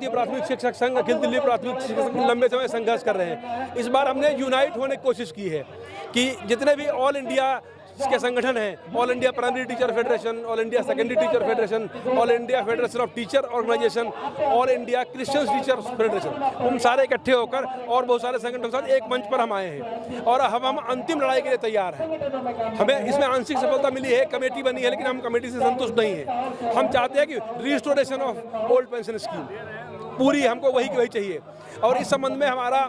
भारतीय प्राथमिक शिक्षक संघ, अखिल दिल्ली प्राथमिक शिक्षक संघ लंबे समय संघर्ष कर रहे हैं। इस बार हमने यूनाइट होने की कोशिश की है कि जितने भी ऑल इंडिया के संगठन हैं, all India primary teacher federation, all India secondary teacher federation, all India federation of teacher organisation, all India Christian teacher federation, हम सारे इकट्ठे होकर और बहुत सारे संगठनों के साथ एक मंच पर हम आए हैं और हम अंतिम लड़ाई के लिए तैयार हैं। हमें इसमें आंशिक सफलता मिली है, कमेटी बनी है, लेकिन हम कमेटी से संतुष्ट नहीं हैं। हम चाहते हैं कि restoration of old pension scheme पूरी, हमको वही की वही चाहिए। और इस संबंध में हमारा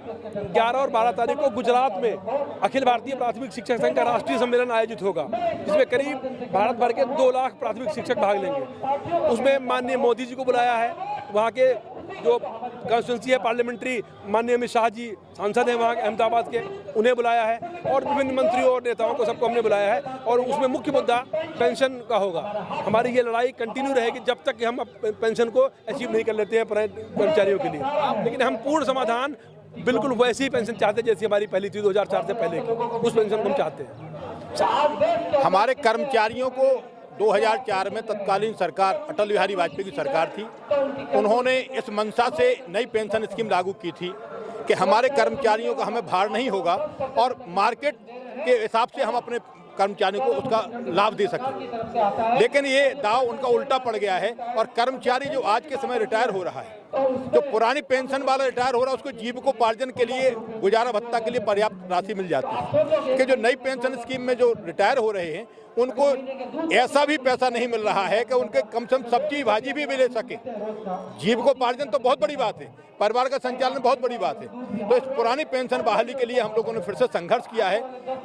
11 और 12 तारीख को गुजरात में अखिल भारतीय प्राथमिक शिक्षक संघ का राष्ट्रीय सम्मेलन आयोजित होगा, जिसमें करीब भारत भर के 2 लाख प्राथमिक शिक्षक भाग लेंगे। उसमें माननीय मोदी जी को बुलाया है, वहाँ के जो कॉन्स्टिट्यूंसी है पार्लियामेंट्री, माननीय अमित शाह जी सांसद हैं वहाँ अहमदाबाद के, उन्हें बुलाया है और विभिन्न मंत्रियों और नेताओं को सबको हमने बुलाया है। और उसमें मुख्य मुद्दा पेंशन का होगा। हमारी ये लड़ाई कंटिन्यू रहेगी जब तक कि हम पेंशन को अचीव नहीं कर लेते हैं कर्मचारियों के लिए। लेकिन हम पूर्ण समाधान बिल्कुल वैसी ही पेंशन चाहते हैं जैसी हमारी पहली थी 2004 से पहले की, उस पेंशन को हम चाहते हैं। हमारे कर्मचारियों को 2004 में तत्कालीन सरकार अटल बिहारी वाजपेयी की सरकार थी, उन्होंने इस मंशा से नई पेंशन स्कीम लागू की थी कि हमारे कर्मचारियों का हमें भार नहीं होगा और मार्केट के हिसाब से हम अपने कर्मचारियों को उसका लाभ दे सकें। लेकिन ये दाव उनका उल्टा पड़ गया है और कर्मचारी जो आज के समय रिटायर हो रहा है, जो पुरानी पेंशन वाला रिटायर हो रहा है, उसको जीविकोपार्जन के लिए, गुजारा भत्ता के लिए पर्याप्त राशि मिल जाती है कि जो नई पेंशन स्कीम में जो रिटायर हो रहे हैं उनको ऐसा भी पैसा नहीं मिल रहा है कि उनके कम से कम सब्जी भाजी भी ले सके। जीविकोपार्जन तो बहुत बड़ी बात है, परिवार का संचालन बहुत बड़ी बात है। तो इस पुरानी पेंशन बहाली के लिए हम लोगों ने फिर से संघर्ष किया है।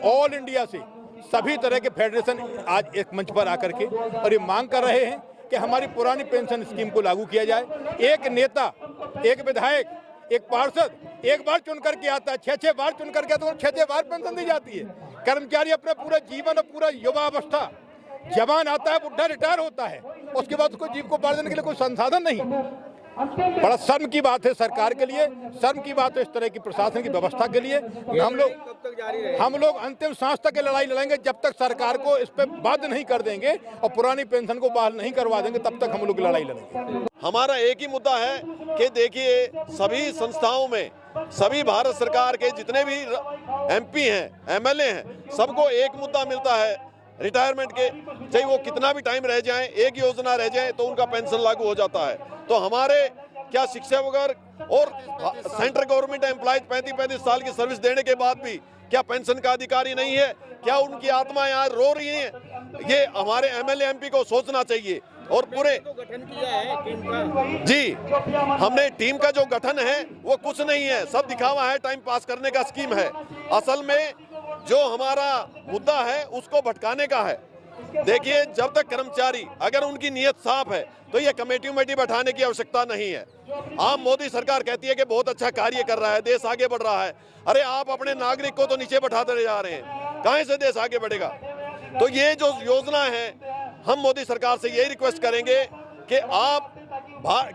ऑल इंडिया से सभी तरह के फेडरेशन आज एक मंच पर आकर के और ये मांग कर रहे हैं कि हमारी पुरानी पेंशन स्कीम को लागू किया जाए। एक नेता, एक विधायक, एक पार्षद एक बार चुन करके आता है, 6-6 बार चुन करके आता है तो 6-6 बार पेंशन दी जाती है। कर्मचारी अपना पूरा जीवन और पूरा युवावस्था, जवान आता है, बुढ़ा रिटायर होता है, उसके बाद उसको जीविकोपार्जन के लिए कोई संसाधन नहीं। बड़ा शर्म की बात है सरकार के लिए, शर्म की बात है इस तरह की प्रशासन की व्यवस्था के लिए। हम लोग अंतिम सांस तक लड़ाई लड़ेंगे जब तक सरकार को इस पे बाध्य नहीं कर देंगे और पुरानी पेंशन को बहाल नहीं करवा देंगे, तब तक हम लोग लड़ाई लड़ेंगे। हमारा एक ही मुद्दा है कि देखिए, सभी संस्थाओं में सभी भारत सरकार के जितने भी MP हैं, MLA हैं, सबको एक मुद्दा मिलता है रिटायरमेंट के, चाहे वो कितना भी टाइम रह जाए, एक योजना रह जाए तो उनका पेंशन लागू हो जाता है। तो हमारे क्या शिक्षा वगैरह और सेंट्रल गवर्नमेंट एम्प्लॉयज 35-35 साल की सर्विस देने के बाद भी क्या पेंशन का अधिकारी नहीं है? क्या उनकी आत्मा यहाँ रो रही है? ये हमारे MLA MP को सोचना चाहिए। और पूरे गठन किया है टीम का? जी, हमने टीम का जो गठन है वो कुछ नहीं है, सब दिखावा है, टाइम पास करने का स्कीम है। असल में जो हमारा मुद्दा है उसको भटकाने का है। देखिए, जब तक कर्मचारी अगर उनकी नीयत साफ है तो ये कमेटी उमेटी बैठाने की आवश्यकता नहीं है। आप मोदी सरकार कहती है कि बहुत अच्छा कार्य कर रहा है, देश आगे बढ़ रहा है। अरे आप अपने नागरिक को तो नीचे बैठाते जा रहे हैं, कहां से देश आगे बढ़ेगा? तो ये जो योजना है, हम मोदी सरकार से यही रिक्वेस्ट करेंगे कि आप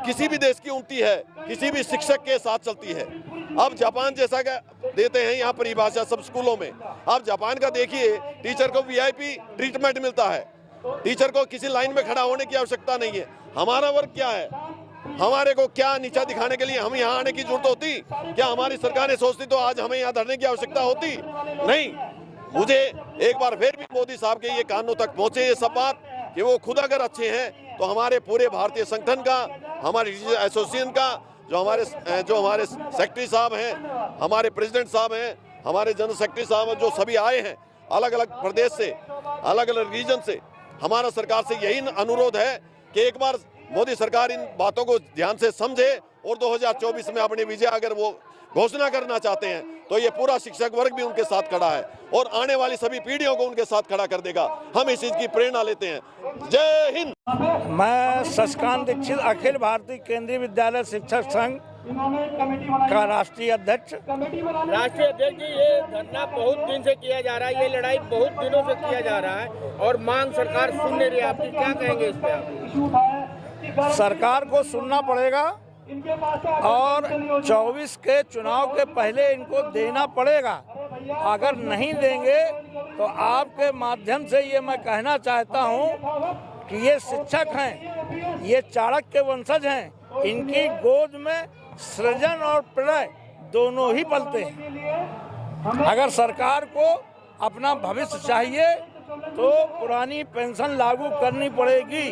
किसी भी देश की उन्नति है किसी भी शिक्षक के साथ चलती है। अब जापान जैसा देते हैं यहाँ परिभाषा सब स्कूलों में, आप जापान का देखिए, टीचर को VIP ट्रीटमेंट मिलता है, टीचर को किसी लाइन में खड़ा होने की आवश्यकता नहीं है। हमारा वर्क क्या है? हमारे को क्या नीचा दिखाने के लिए हम यहाँ आने की जरूरत होती? क्या हमारी सरकारें सोचती तो आज हमें यहाँ धरने की आवश्यकता होती? नहीं। मुझे एक बार फिर भी मोदी साहब के ये कानों तक पहुंचे ये सब बात कि वो खुद अगर अच्छे हैं तो हमारे पूरे भारतीय संगठन का, हमारे एसोसिएशन का, जो हमारे सेक्रेटरी साहब हैं, हमारे प्रेसिडेंट साहब हैं, हमारे जनरल सेक्रेटरी साहब हैं, जो सभी आए हैं अलग अलग प्रदेश से, अलग अलग रीजन से, हमारा सरकार से यही अनुरोध है कि एक बार मोदी सरकार इन बातों को ध्यान से समझे और 2024 में अपनी विजय अगर वो घोषणा करना चाहते हैं तो ये पूरा शिक्षक वर्ग भी उनके साथ खड़ा है और आने वाली सभी पीढ़ियों को उनके साथ खड़ा कर देगा। हम इस चीज की प्रेरणा लेते हैं। जय हिंद। मैं शशिकांत दीक्षित, अखिल भारतीय केंद्रीय विद्यालय शिक्षक संघ का राष्ट्रीय अध्यक्ष। जी, ये धरना बहुत दिन से किया जा रहा है, ये लड़ाई बहुत दिनों से किया जा रहा है और मांग सरकार सुन नहीं रही, आपकी क्या कहेंगे इस पे? सरकार को सुनना पड़ेगा और 24 के चुनाव के पहले इनको देना पड़ेगा। अगर नहीं देंगे तो आपके माध्यम से ये मैं कहना चाहता हूँ कि ये शिक्षक हैं, ये चाणक्य वंशज हैं, इनकी गोद में सृजन और प्रलय दोनों ही पलते हैं। अगर सरकार को अपना भविष्य चाहिए तो पुरानी पेंशन लागू करनी पड़ेगी।